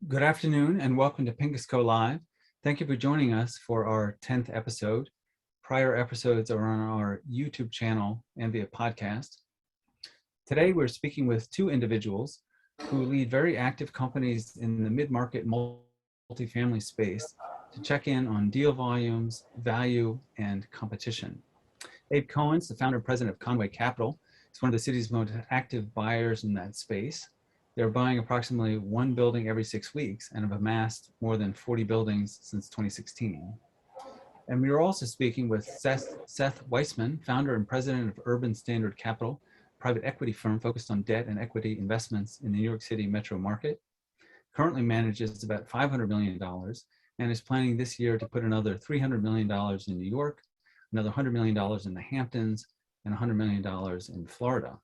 Good afternoon and welcome to Pincusco Live. Thank you for joining us for our 10th episode. Prior episodes are on our YouTube channel and via podcast. Today we're speaking with two individuals who lead very active companies in the mid-market multifamily space to check in on deal volumes, value, and competition. Abe Cohen, the founder and president of Conway Capital, is one of the city's most active buyers in that space. They're buying approximately one building every 6 weeks and have amassed more than 40 buildings since 2016. And we are also speaking with Seth Weissman, founder and president of Urban Standard Capital, a private equity firm focused on debt and equity investments in the New York City metro market. Currently manages about $500 million and is planning this year to put another $300 million in New York, another $100 million in the Hamptons, and $100 million in Florida.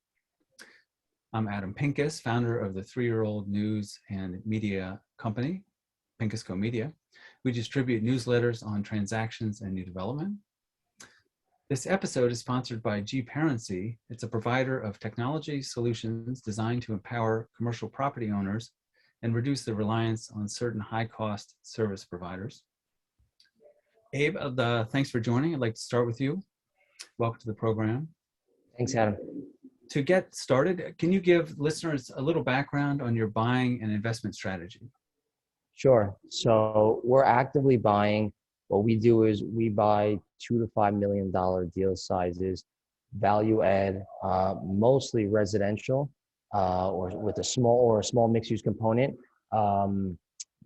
I'm Adam Pincus, founder of the 3-year-old news and media company, Pincusco Media. We distribute newsletters on transactions and new development. This episode is sponsored by G-Parency. It's a provider of technology solutions designed to empower commercial property owners and reduce the reliance on certain high-cost service providers. Abe, thanks for joining. I'd like to start with you. Welcome to the program. Thanks, Adam. To get started, can you give listeners a little background on your buying and investment strategy? Sure. So we're actively buying. What we do is we buy $2 to $5 million deal sizes, value add, mostly residential, or with a small mixed-use component.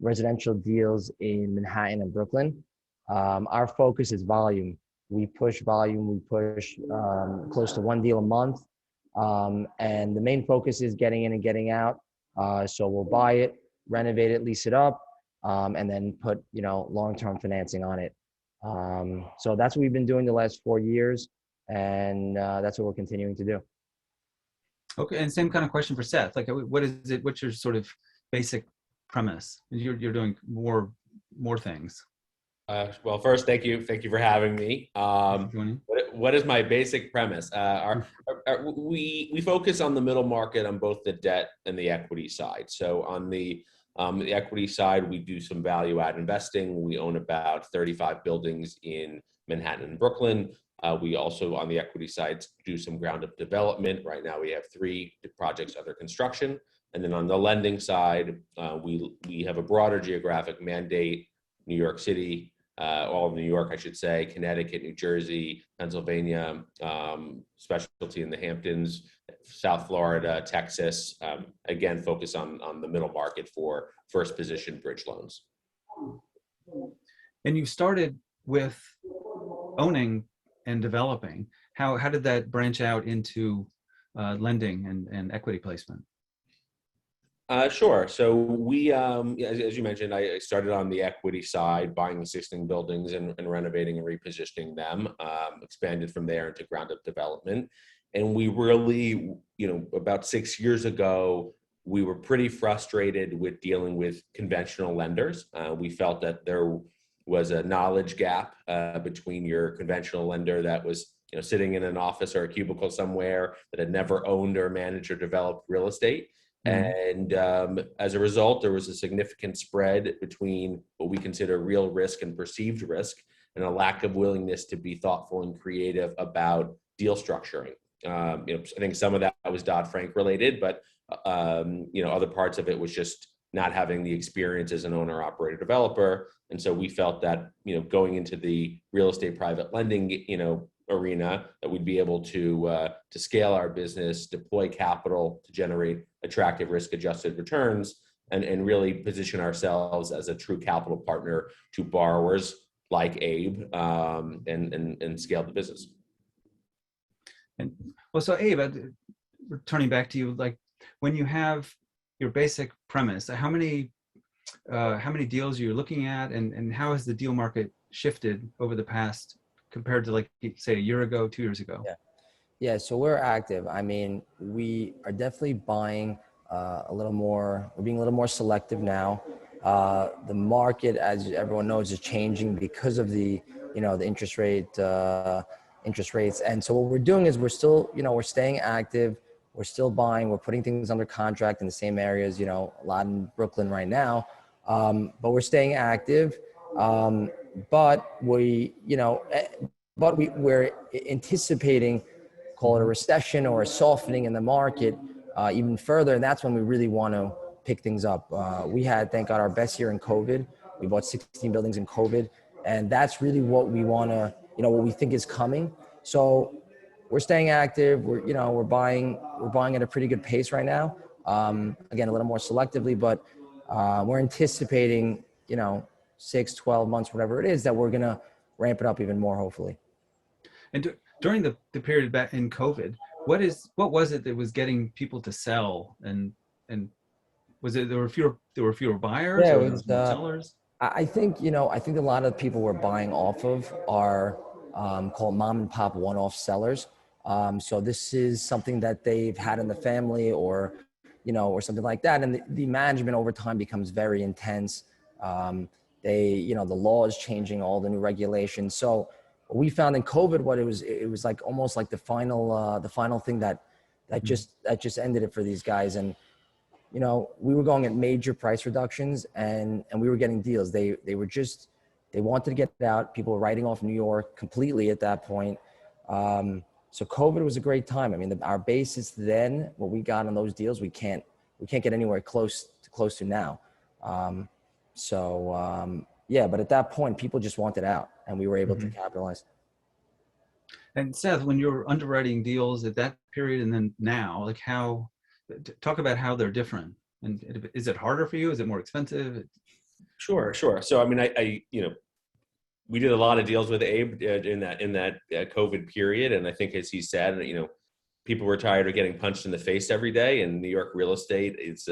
Residential deals in Manhattan and Brooklyn. Our focus is volume. We push volume. We push close to one deal a month. And the main focus is getting in and getting out. So we'll buy it, renovate it, lease it up, and then put, long-term financing on it. So that's what we've been doing the last 4 years, and that's what we're continuing to do. Okay, and same kind of question for Seth. Like, what is it? What's your sort of basic premise? You're doing more things. Well, first, thank you for having me. What is my basic premise? We focus on the middle market on both the debt and the equity side. So on the equity side, we do some value add investing. We own about 35 buildings in Manhattan and Brooklyn. We also, on the equity side, do some ground up development. Right now, we have 3 projects under construction. And then on the lending side, we have a broader geographic mandate: New York City. All of New York, I should say, Connecticut, New Jersey, Pennsylvania, specialty in the Hamptons, South Florida, Texas. Again, focus on the middle market for first position bridge loans. And you started with owning and developing. How did that branch out into lending and equity placement? Sure. So we, as you mentioned, I started on the equity side, buying existing buildings and renovating and repositioning them, expanded from there into ground up development. And we really, about 6 years ago, we were pretty frustrated with dealing with conventional lenders. We felt that there was a knowledge gap between your conventional lender that was, sitting in an office or a cubicle somewhere that had never owned or managed or developed real estate. And as a result, there was a significant spread between what we consider real risk and perceived risk, and a lack of willingness to be thoughtful and creative about deal structuring. I think some of that was Dodd-Frank related, but other parts of it was just not having the experience as an owner, operator, developer. And so we felt that going into the real estate private lending arena, that we'd be able to scale our business, deploy capital to generate attractive risk-adjusted returns, and really position ourselves as a true capital partner to borrowers like Abe, and scale the business. And well, so Abe, returning back to you, like when you have your basic premise, how many deals you're looking at, and how has the deal market shifted over the past compared to, like, say, a year ago, 2 years ago? Yeah. So we're active. I mean, we are definitely buying a little more. We're being a little more selective now. The market, as everyone knows, is changing because of the interest rates. And so what we're doing is we're still, we're staying active. We're still buying. We're putting things under contract in the same areas, a lot in Brooklyn right now. But we're staying active. But we're anticipating, call it a recession or a softening in the market even further. And that's when we really want to pick things up. We had, thank God, our best year in COVID. We bought 16 buildings in COVID. And that's really what we want to, what we think is coming. So we're staying active. We're buying at a pretty good pace right now. Again, a little more selectively, but we're anticipating, 6, 12 months, whatever it is, that we're going to ramp it up even more, hopefully. And during the period back in COVID, what was it that was getting people to sell? And was it there were fewer buyers, Yeah, or it there was, was more sellers? I think, I think a lot of people we're buying off of are called mom and pop one-off sellers. So this is something that they've had in the family, or something like that. And the management over time becomes very intense. The law is changing, all the new regulations. So what we found in COVID, it was like almost like the final thing that just ended it for these guys. And we were going at major price reductions, and we were getting deals. They wanted to get out. People were writing off New York completely at that point. So COVID was a great time. I mean, our basis then, what we got on those deals, we can't get anywhere close to now. Yeah, but at that point, people just wanted out, and we were able to capitalize. And Seth, when you're underwriting deals at that period and then now, like talk about how they're different. And is it harder for you? Is it more expensive? Sure. So, I mean, we did a lot of deals with Abe in that COVID period. And I think, as he said, people were tired of getting punched in the face every day, and New York real estate is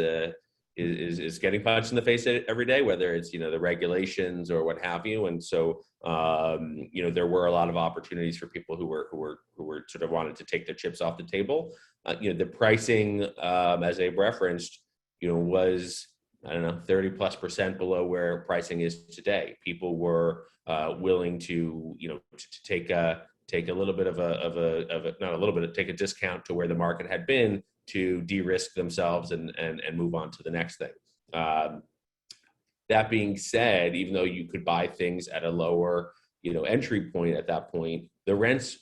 getting punched in the face every day, whether it's, the regulations or what have you. And so, there were a lot of opportunities for people who were sort of wanted to take their chips off the table. The pricing, as Abe referenced, was, I don't know, 30+% below where pricing is today. People were willing to, to take a little bit take a discount to where the market had been, to de-risk themselves and move on to the next thing. That being said, even though you could buy things at a lower, entry point at that point, the rents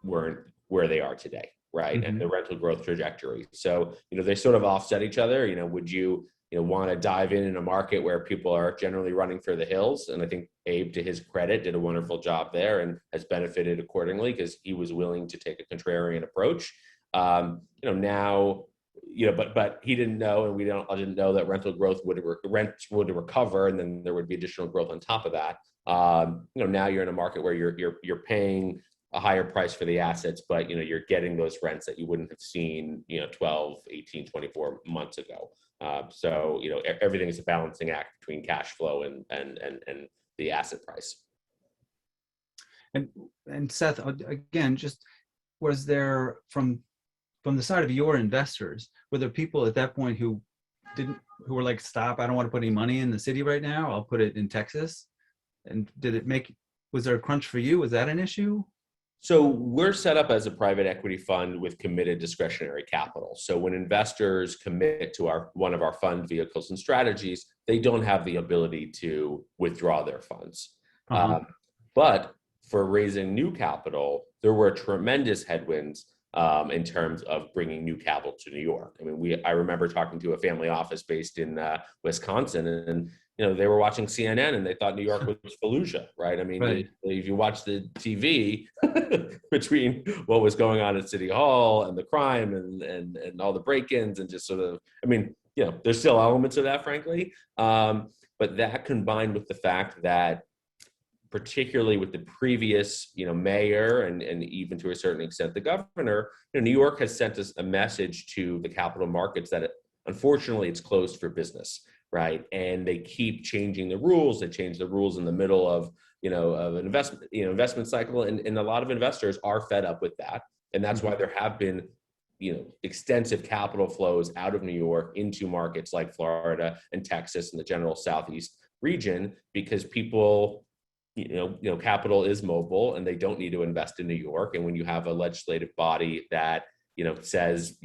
weren't where they are today, right? And the rental growth trajectory. So, they sort of offset each other. Would you, want to dive in a market where people are generally running for the hills? And I think Abe, to his credit, did a wonderful job there and has benefited accordingly, because he was willing to take a contrarian approach. Now, but he didn't know, and I didn't know that rents would recover, and then there would be additional growth on top of that. Now you're in a market where you're paying a higher price for the assets, but you're getting those rents that you wouldn't have seen 12, 18, 24 months ago. So everything is a balancing act between cash flow and the asset price. And Seth, again, just was there from the side of your investors, were there people at that point who were like, stop, I don't want to put any money in the city right now, I'll put it in Texas? And was there a crunch for you? Was that an issue? So we're set up as a private equity fund with committed discretionary capital. So when investors commit to one of our fund vehicles and strategies, they don't have the ability to withdraw their funds. But for raising new capital, there were tremendous headwinds in terms of bringing new capital to New York. I mean, I remember talking to a family office based in Wisconsin, and they were watching CNN and they thought New York was Fallujah, right? I mean, right. If you watch the TV between what was going on at City Hall and the crime and all the break-ins and just sort of, I mean, there's still elements of that, frankly. But that, combined with the fact that, particularly with the previous, mayor and even to a certain extent the governor, New York has sent us a message to the capital markets that unfortunately it's closed for business, right? And they keep changing the rules. They change the rules in the middle of an investment cycle, and a lot of investors are fed up with that, and that's why there have been extensive capital flows out of New York into markets like Florida and Texas and the general Southeast region, because people, capital is mobile and they don't need to invest in New York. And when you have a legislative body that, says,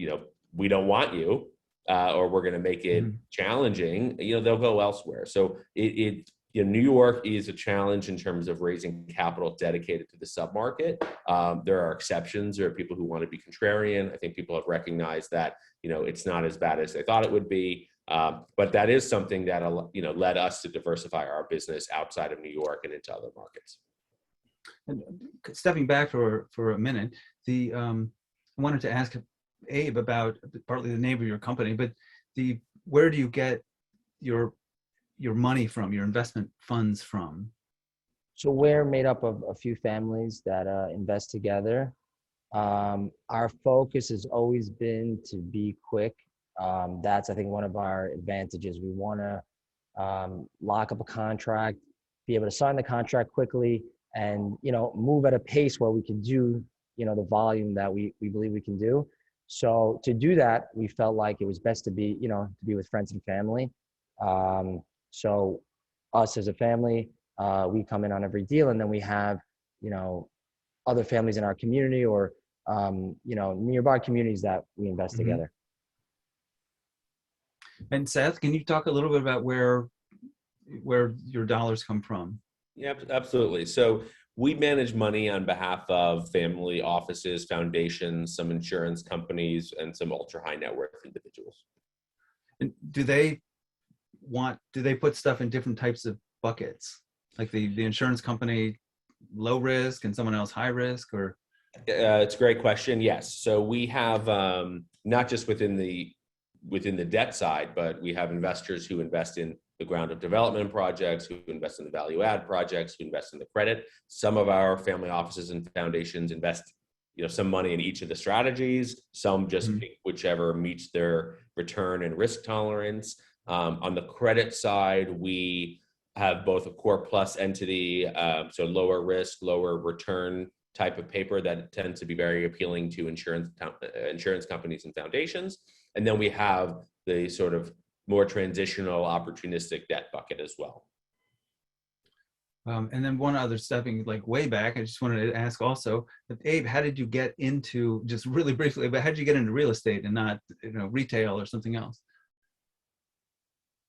we don't want you, or we're going to make it Mhm. challenging, they'll go elsewhere. So New York is a challenge in terms of raising capital dedicated to the submarket. There are exceptions. There are people who want to be contrarian. I think people have recognized that, it's not as bad as they thought it would be. But that is something that, led us to diversify our business outside of New York and into other markets. And stepping back for a minute, I wanted to ask Abe about partly the name of your company, but where do you get your money from, your investment funds from? So we're made up of a few families that invest together. Our focus has always been to be quick. That's, I think, one of our advantages. We want to lock up a contract, be able to sign the contract quickly, and move at a pace where we can do the volume that we believe we can do. So to do that, we felt like it was best to be with friends and family. So us as a family, we come in on every deal, and then we have other families in our community or nearby communities that we invest Mm-hmm. together. And Seth, can you talk a little bit about where your dollars come from? Yeah, absolutely. So we manage money on behalf of family offices, foundations, some insurance companies, and some ultra high net worth individuals. And do they put stuff in different types of buckets? Like the insurance company, low risk, and someone else high risk, or? It's a great question. Yes. So we have not just within the debt side, but we have investors who invest in the ground up development projects, who invest in the value add projects, who invest in the credit. Some of our family offices and foundations invest, some money in each of the strategies. Some just pick whichever meets their return and risk tolerance. On the credit side, we have both a core plus entity, so lower risk, lower return type of paper that tends to be very appealing to insurance companies and foundations. And then we have the sort of more transitional opportunistic debt bucket as well. And then one other stepping like way back, I just wanted to ask also, Abe, how did you get into, just really briefly, but how did you get into real estate and not retail or something else?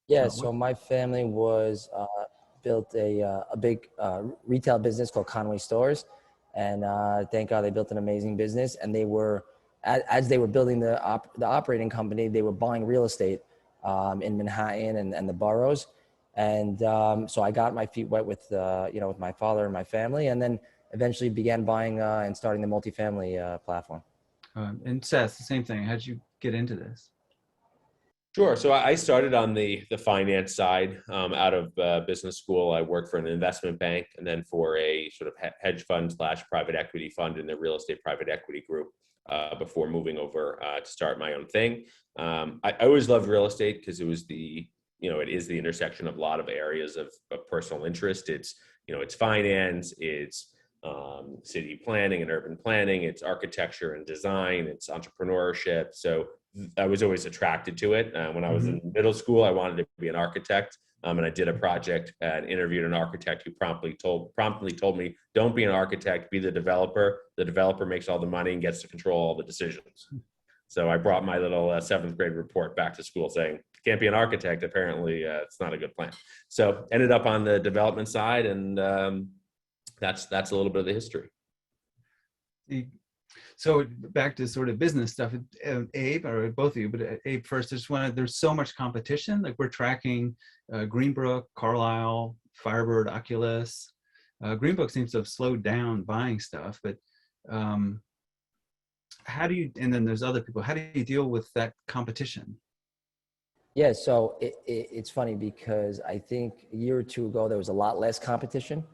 Yeah, so my family built a big retail business called Conway stores, and thank God they built an amazing business. And they were, as they were building the operating company, they were buying real estate in Manhattan and the boroughs. And so I got my feet wet with with my father and my family, and then eventually began buying and starting the multifamily platform. And Seth, the same thing. How did you get into this? Sure. So I started on the finance side out of business school. I worked for an investment bank and then for a sort of hedge fund / private equity fund in the real estate private equity group before moving over to start my own thing. I always loved real estate because it was it is the intersection of a lot of areas of personal interest. It's finance, it's city planning and urban planning, it's architecture and design, it's entrepreneurship. So I was always attracted to it. When I was in middle school, I wanted to be an architect. And I did a project and interviewed an architect who promptly told me, don't be an architect, be the developer. The developer makes all the money and gets to control all the decisions. So I brought my little seventh grade report back to school saying, can't be an architect. Apparently, it's not a good plan. So ended up on the development side, and that's a little bit of the history. So back to sort of business stuff, Abe, or both of you, but Abe first, there's so much competition. Like we're tracking Greenbrook, Carlisle, Firebird, Oculus. Greenbrook seems to have slowed down buying stuff, but how do you, and then there's other people, how do you deal with that competition? Yeah, so it's funny because I think a year or two ago, there was a lot less competition.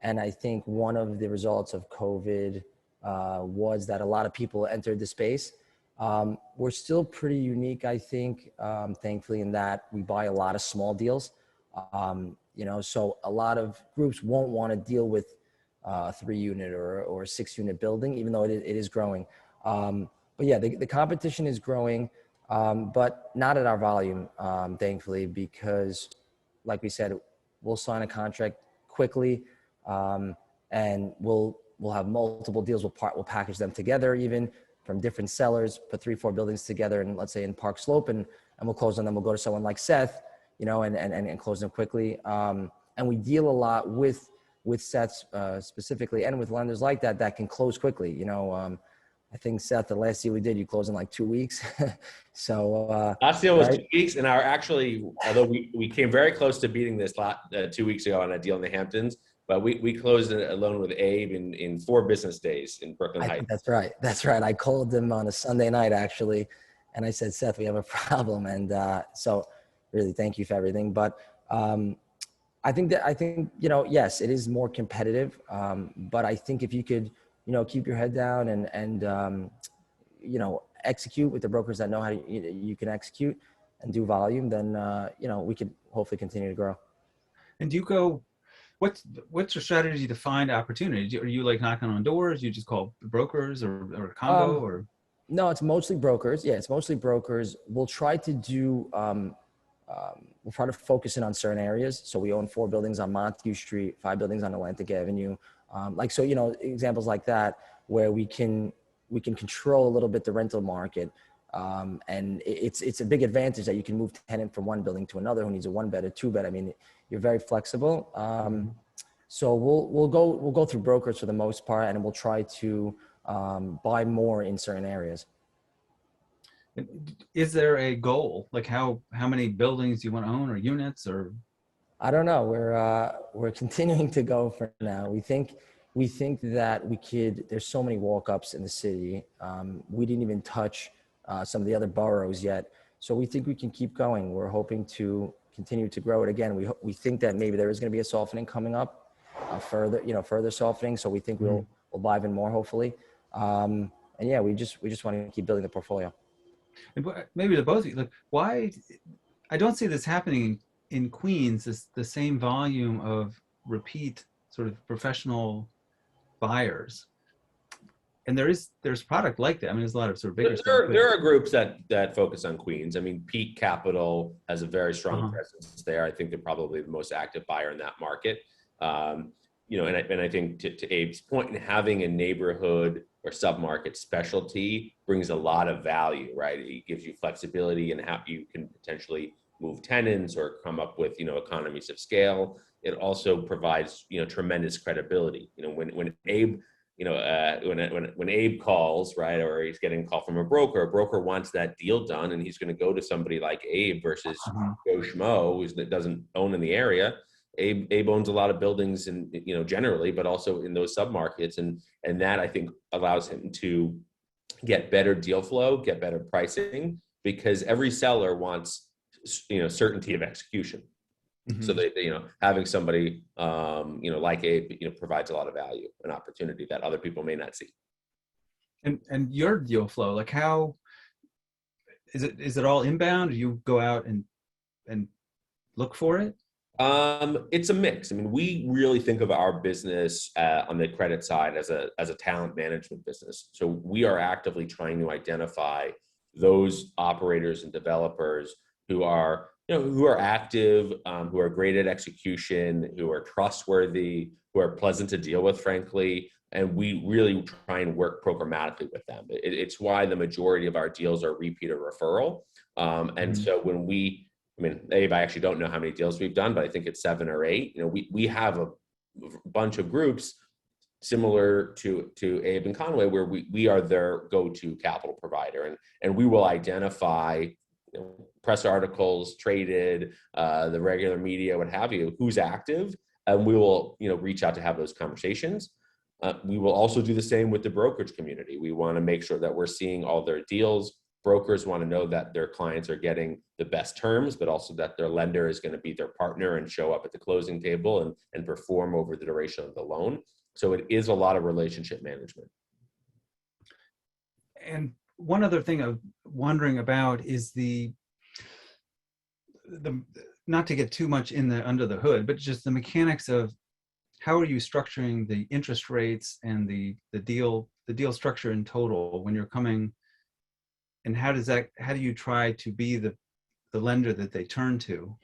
And I think one of the results of COVID was that a lot of people entered the space. We're still pretty unique, I think, thankfully, in that we buy a lot of small deals. So a lot of groups won't want to deal with a 3-unit or a 6-unit building, even though it is growing. But yeah, the competition is growing, but not at our volume, thankfully, because like we said, we'll sign a contract quickly, and we'll have multiple deals. We'll package them together even, from different sellers, put 3-4 buildings together, and let's say in Park Slope, and we'll close on them. We'll go to someone like Seth, and close them quickly. And we deal a lot with Seth specifically, and with lenders like that can close quickly. I think, Seth, the last deal we did, you closed in like 2 weeks. So last deal was right? 2 weeks, and although we came very close to beating this 2 weeks ago on a deal in the Hamptons, but we closed a loan with Abe in 4 business days in Brooklyn I Heights. think that's right. I called him on a Sunday night, actually, and I said, Seth, we have a problem. And so really thank you for everything. But I think, yes, it is more competitive. But I think if you could, keep your head down and execute with the brokers that know how you can execute and do volume, then, we could hopefully continue to grow. And do you go, what's your strategy to find opportunities? Are you like knocking on doors? You just call brokers or a combo or? No, it's mostly brokers. Yeah, it's mostly brokers. We'll try to do, we'll try to focus in on certain areas. So we own 4 buildings on Montague Street, 5 buildings on Atlantic Avenue. Examples like that, where we can control a little bit the rental market. And it's a big advantage that you can move tenant from one building to another who needs a 1-bed, a 2-bed. I mean, you're very flexible. So we'll go through brokers for the most part, and we'll try to buy more in certain areas. Is there a goal? Like how many buildings you want to own or units or? I don't know. We're continuing to go for now. We think that there's so many walk-ups in the city. We didn't even touch some of the other boroughs yet. So we think we can keep going. We're hoping to continue to grow it again. We think that maybe there is going to be a softening coming up, further softening. So we think we'll buy even more, hopefully. And yeah, we just want to keep building the portfolio. And maybe to both of you, like, why? I don't see this happening in Queens, the same volume of repeat sort of professional buyers. And there's product like that. I mean, there's a lot of sort of bigger stuff. There are groups that focus on Queens. I mean, Peak Capital has a very strong presence there. I think they're probably the most active buyer in that market. And I think to Abe's point, in having a neighborhood or submarket specialty brings a lot of value, right? It gives you flexibility in how you can potentially move tenants or come up with, economies of scale. It also provides, tremendous credibility. When Abe, when Abe calls, right, or he's getting a call from a broker wants that deal done, and he's going to go to somebody like Abe versus Joe Schmo, who doesn't own in the area. Abe owns a lot of buildings, and generally, but also in those submarkets, and that I think allows him to get better deal flow, get better pricing, because every seller wants certainty of execution. So they having somebody like Abe provides a lot of value and opportunity that other people may not see. And your deal flow, like how is it all inbound? Do you go out and look for it? It's a mix. I mean, we really think of our business on the credit side as a talent management business. So we are actively trying to identify those operators and developers who are active, who are great at execution, who are trustworthy, who are pleasant to deal with, frankly. And we really try and work programmatically with them. It's why the majority of our deals are repeat or referral. And so when Abe, I actually don't know how many deals we've done, but I think it's 7 or 8. We have a bunch of groups similar to Abe and Conway, where we are their go-to capital provider, and we will identify press articles, traded, the regular media, what have you, who's active, and we will reach out to have those conversations. We will also do the same with the brokerage community. We want to make sure that we're seeing all their deals. Brokers want to know that their clients are getting the best terms, but also that their lender is going to be their partner and show up at the closing table and perform over the duration of the loan. So it is a lot of relationship management. And one other thing I'm wondering about is the not to get too much under the hood, but just the mechanics of how are you structuring the interest rates and the deal structure in total when you're coming. And how do you try to be the lender that they turn to?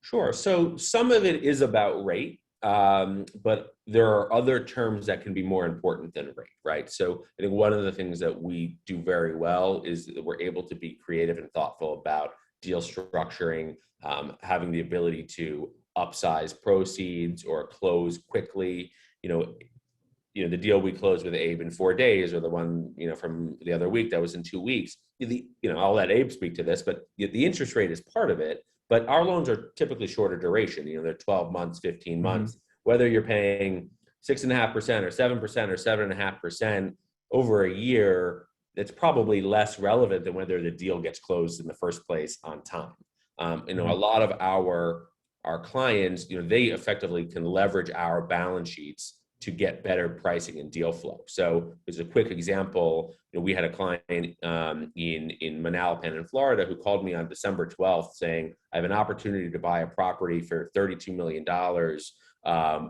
Sure. So some of it is about rate. but there are other terms that can be more important than rate, right? So I think one of the things that we do very well is that we're able to be creative and thoughtful about deal structuring, having the ability to upsize proceeds or close quickly. The deal we closed with Abe in 4 days, or the one from the other week that was in 2 weeks. I'll let Abe speak to this, but the interest rate is part of it. But our loans are typically shorter duration. They're 12 months, 15 months. Whether you're paying 6.5% or 7% or 7.5% over a year, it's probably less relevant than whether the deal gets closed in the first place on time. A lot of our clients, they effectively can leverage our balance sheets to get better pricing and deal flow. So as a quick example, we had a client in Manalapan in Florida who called me on December 12th saying, I have an opportunity to buy a property for $32 million.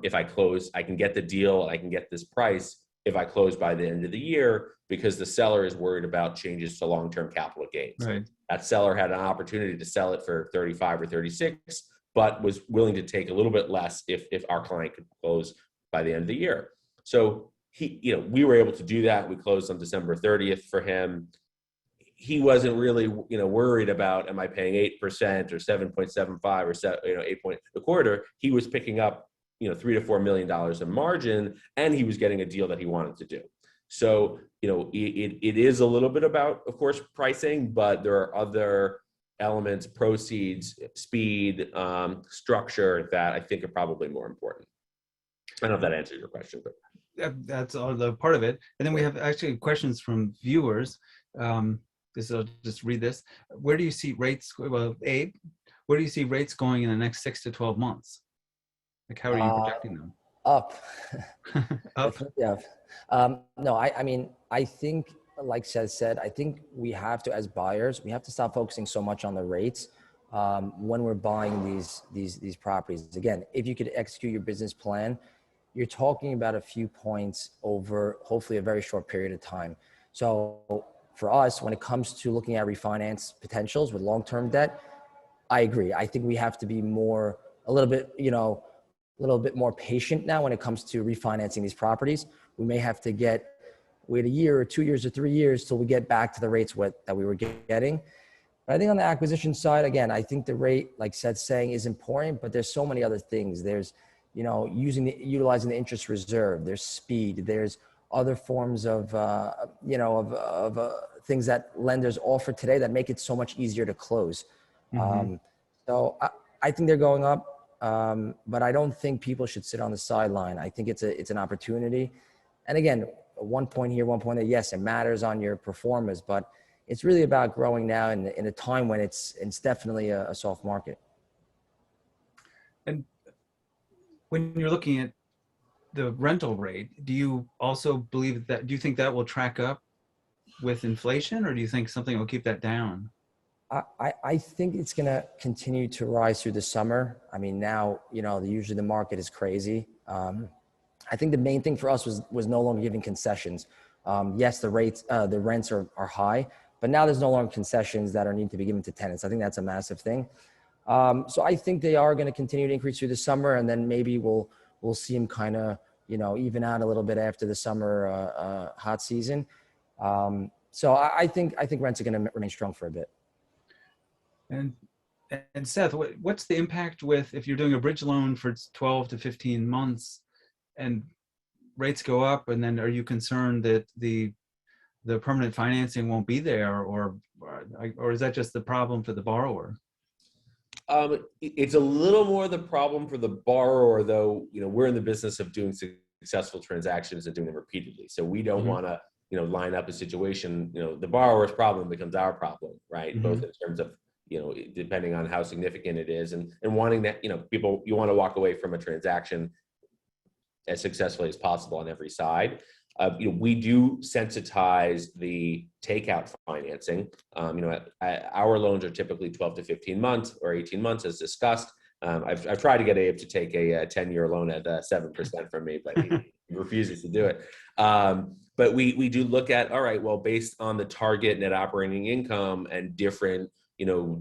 If I close, I can get the deal and I can get this price if I close by the end of the year, because the seller is worried about changes to long-term capital gains. Right. That seller had an opportunity to sell it for 35 or 36, but was willing to take a little bit less if our client could close by the end of the year. So we were able to do that. We closed on December 30th for him. He wasn't really, worried about, am I paying 8% or 7.75 or 8 point a quarter? He was picking up, $3 to $4 million in margin, and he was getting a deal that he wanted to do. So, it is a little bit about, of course, pricing, but there are other elements, proceeds, speed, structure that I think are probably more important. I don't know if that answers your question, but that's all the part of it. And then we have actually questions from viewers. I'll just read this. Where do you see rates? Well, Abe, where do you see rates going in the next 6 to 12 months? Like, how are you projecting them? Up. Up? Yeah. No, I think, like Seth said, I think we have to, as buyers, we have to stop focusing so much on the rates when we're buying these properties. Again, if you could execute your business plan, you're talking about a few points over hopefully a very short period of time. So for us, when it comes to looking at refinance potentials with long-term debt, I agree. I think we have to be a little bit more patient now when it comes to refinancing these properties. We may have to wait a year or 2 years or 3 years till we get back to the rates that we were getting. But I think on the acquisition side, again, I think the rate, like Seth's saying, is important, but there's so many other things. There's, utilizing the interest reserve, there's speed, there's other forms of things that lenders offer today that make it so much easier to close. So I think they're going up, but I don't think people should sit on the sideline. I think it's an opportunity. And again, one point here, one point there, yes, it matters on your performance, but it's really about growing now in a time when it's definitely a soft market. And when you're looking at the rental rate, do you also do you think that will track up with inflation, or do you think something will keep that down? I think it's going to continue to rise through the summer. I mean, now, usually the market is crazy. I think the main thing for us was no longer giving concessions. Yes, the rents are high, but now there's no longer concessions that need to be given to tenants. I think that's a massive thing. So I think they are going to continue to increase through the summer, and then maybe we'll see them kind of, even out a little bit after the summer hot season. So I think rents are going to remain strong for a bit. And Seth, what's the impact if you're doing a bridge loan for 12 to 15 months and rates go up, and then are you concerned that the permanent financing won't be there, or is that just the problem for the borrower? It's a little more the problem for the borrower, though. We're in the business of doing successful transactions and doing them repeatedly. So we don't want to, line up a situation. The borrower's problem becomes our problem, right? Both in terms of, depending on how significant it is, and wanting that, you want to walk away from a transaction as successfully as possible on every side. We do sensitize the takeout financing. Our loans are typically 12 to 15 months or 18 months, as discussed. I've tried to get Abe to take a 10-year loan at 7% from me, but he refuses to do it. But we do look at, all right, well, based on the target net operating income and different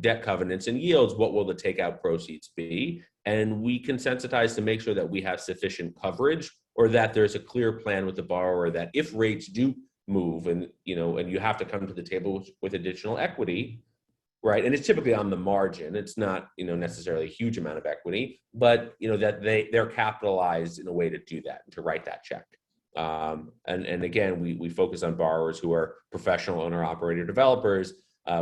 debt covenants and yields, what will the takeout proceeds be? And we can sensitize to make sure that we have sufficient coverage, or that there's a clear plan with the borrower that if rates do move and you have to come to the table with additional equity, right? And it's typically on the margin. It's not, necessarily a huge amount of equity, but that they're capitalized in a way to do that, to write that check. And again, we focus on borrowers who are professional owner operator developers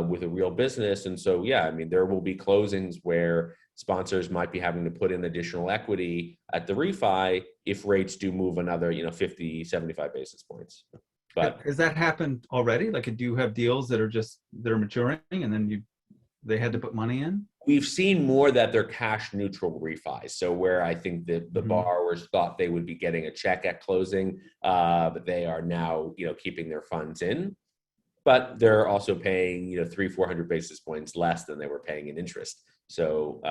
with a real business. And so, there will be closings where sponsors might be having to put in additional equity at the refi if rates do move another, 50, 75 basis points. But has that happened already? Like, do you have deals that are maturing and then they had to put money in? We've seen more that they're cash neutral refis. So where I think that the borrowers thought they would be getting a check at closing, but they are now, keeping their funds in. But they're also paying, 300-400 basis points less than they were paying in interest. So,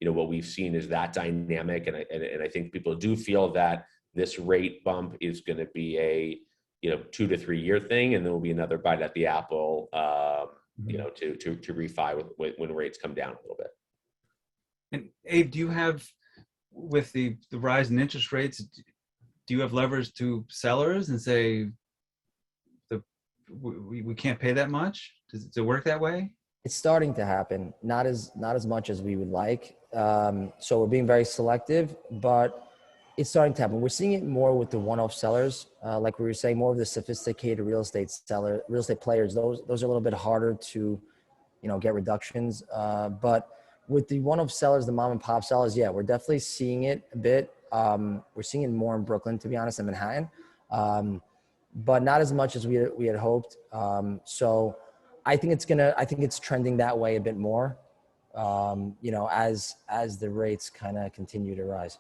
what we've seen is that dynamic, and I think people do feel that this rate bump is going to be a 2 to 3 year thing, and there will be another bite at the apple, to refi when rates come down a little bit. And Abe, do you have, with the rise in interest rates, do you have leverage to sellers and say we can't pay that much? Does it work that way? It's starting to happen, not as much as we would like. So we're being very selective, but it's starting to happen. We're seeing it more with the one-off sellers, like we were saying, more of the sophisticated real estate players. Those are a little bit harder to, get reductions. But with the one-off sellers, the mom and pop sellers, we're definitely seeing it a bit. We're seeing it more in Brooklyn, to be honest, and Manhattan, but not as much as we had hoped. So I think it's trending that way a bit more, as the rates kind of continue to rise.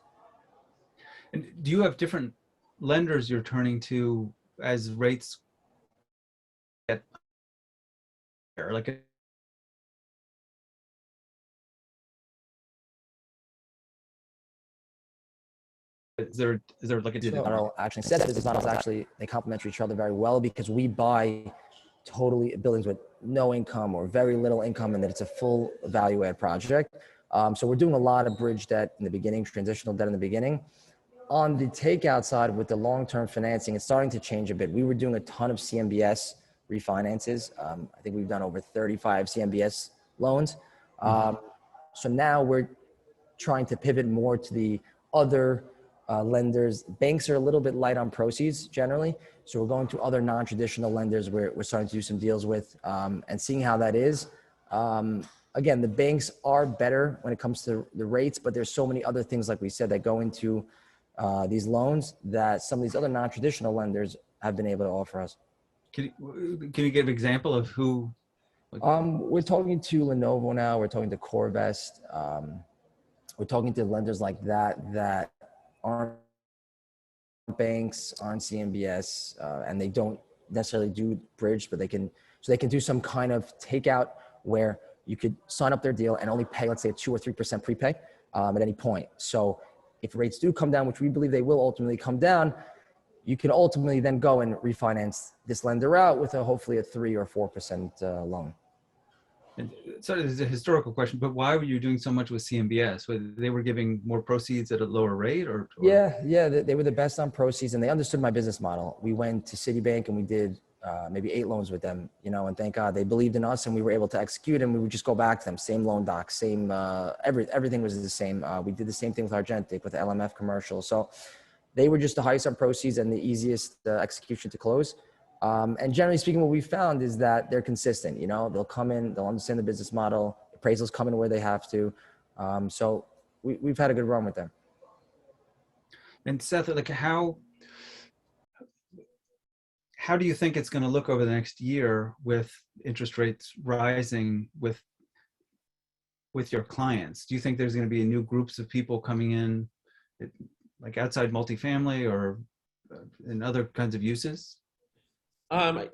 And do you have different lenders you're turning to as rates get higher? Like, is there like a model? Actually, Seth business models they complement each other very well, because we buy totally buildings with no income or very little income, and that it's a full value add project. So we're doing a lot of bridge debt in the beginning, transitional debt in the beginning. On the takeout side, with the long-term financing, it's starting to change a bit. We were doing a ton of CMBS refinances. I think we've done over 35 CMBS loans. So now we're trying to pivot more to the other lenders. Banks are a little bit light on proceeds generally. So we're going to other non-traditional lenders where we're starting to do some deals with, and seeing how that is. Again, the banks are better when it comes to the rates, but there's so many other things, like we said, that go into these loans that some of these other non-traditional lenders have been able to offer us. Can you give an example of who? We're talking to Lenovo now. We're talking to Corvest. We're talking to lenders like that aren't banks, aren't CMBS, and they don't necessarily do bridge, but they can do some kind of takeout where you could sign up their deal and only pay, let's say, a 2 or 3% prepay at any point. So if rates do come down, which we believe they will ultimately come down, you can ultimately then go and refinance this lender out with hopefully a 3 or 4% loan. And so this is a historical question, but why were you doing so much with CMBS? Whether they were giving more proceeds at a lower rate, or? Yeah, they were the best on proceeds, and they understood my business model. We went to Citibank and we did maybe 8 loans with them, and thank God they believed in us and we were able to execute, and we would just go back to them. Same loan doc, same, everything was the same. We did the same thing with Argentic, with the LMF commercial. So they were just the highest on proceeds and the easiest execution to close. And generally speaking, what we found is that they're consistent. They'll come in, they'll understand the business model, appraisals come in where they have to. So we've had a good run with them. And Seth, like how do you think it's going to look over the next year with interest rates rising with your clients? Do you think there's going to be new groups of people coming in, like outside multifamily or in other kinds of uses? I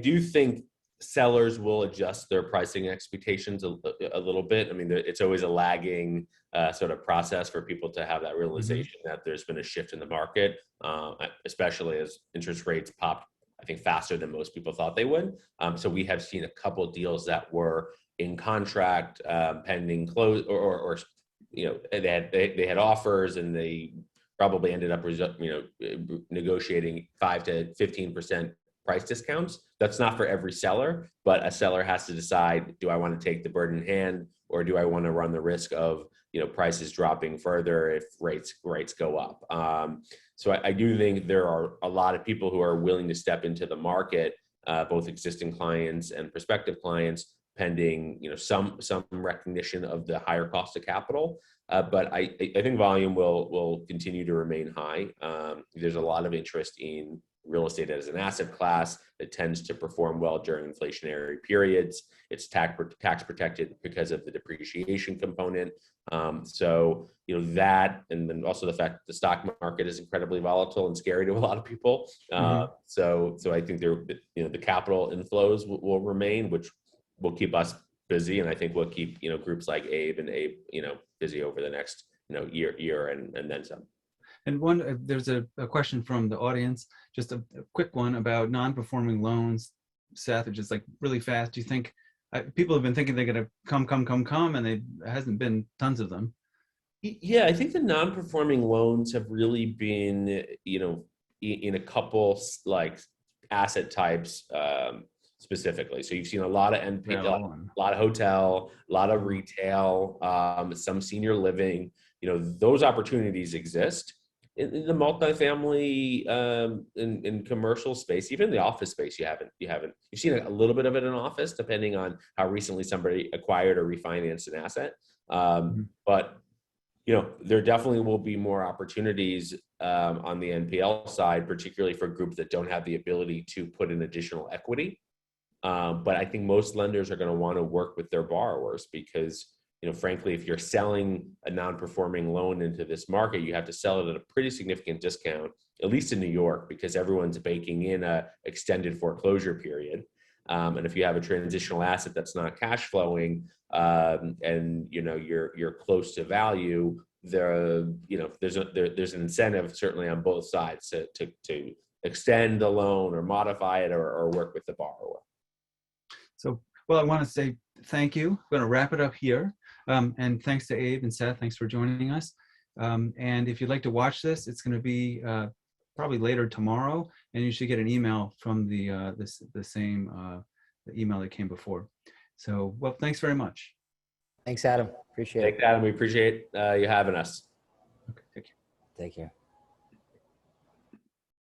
do think sellers will adjust their pricing expectations a little bit. It's always a lagging sort of process for people to have that realization that there's been a shift in the market, especially as interest rates popped, I think, faster than most people thought they would. So we have seen a couple of deals that were in contract, pending close, or they had offers, and they probably ended up negotiating 5 to 15% price discounts. That's not for every seller, but a seller has to decide: do I want to take the bird in hand, or do I want to run the risk of prices dropping further if rates go up? So I do think there are a lot of people who are willing to step into the market, both existing clients and prospective clients, pending some recognition of the higher cost of capital. But I think volume will continue to remain high. There's a lot of interest in real estate as an asset class that tends to perform well during inflationary periods. It's tax protected because of the depreciation component. So that, and then also the fact that the stock market is incredibly volatile and scary to a lot of people. So I think the capital inflows will remain, which will keep us busy, and I think we'll keep groups like Abe busy over the next year and then some. And there's a question from the audience, just a quick one about non-performing loans. Seth, just like really fast. Do you think people have been thinking they're going to come, and there hasn't been tons of them? Yeah, I think the non-performing loans have really been, in a couple like asset types specifically. So you've seen a lot of NPL, a lot of hotel, a lot of retail, some senior living. Those opportunities exist. In the multifamily, in commercial space, even the office space, you've seen a little bit of it in office, depending on how recently somebody acquired or refinanced an asset. But there definitely will be more opportunities on the NPL side, particularly for groups that don't have the ability to put in additional equity. But I think most lenders are going to want to work with their borrowers because, frankly, if you're selling a non-performing loan into this market, you have to sell it at a pretty significant discount, at least in New York, because everyone's baking in a extended foreclosure period. And if you have a transitional asset that's not cash flowing, and you're close to value, there's an incentive certainly on both sides to extend the loan or modify it or work with the borrower. So, well, I want to say thank you. I'm going to wrap it up here. And thanks to Abe and Seth. Thanks for joining us. And if you'd like to watch this, it's going to be probably later tomorrow, and you should get an email from the same email that came before. So, well, thanks very much. Thanks, Adam. Appreciate it. Thanks, Adam. We appreciate you having us. Okay, take care. Take care.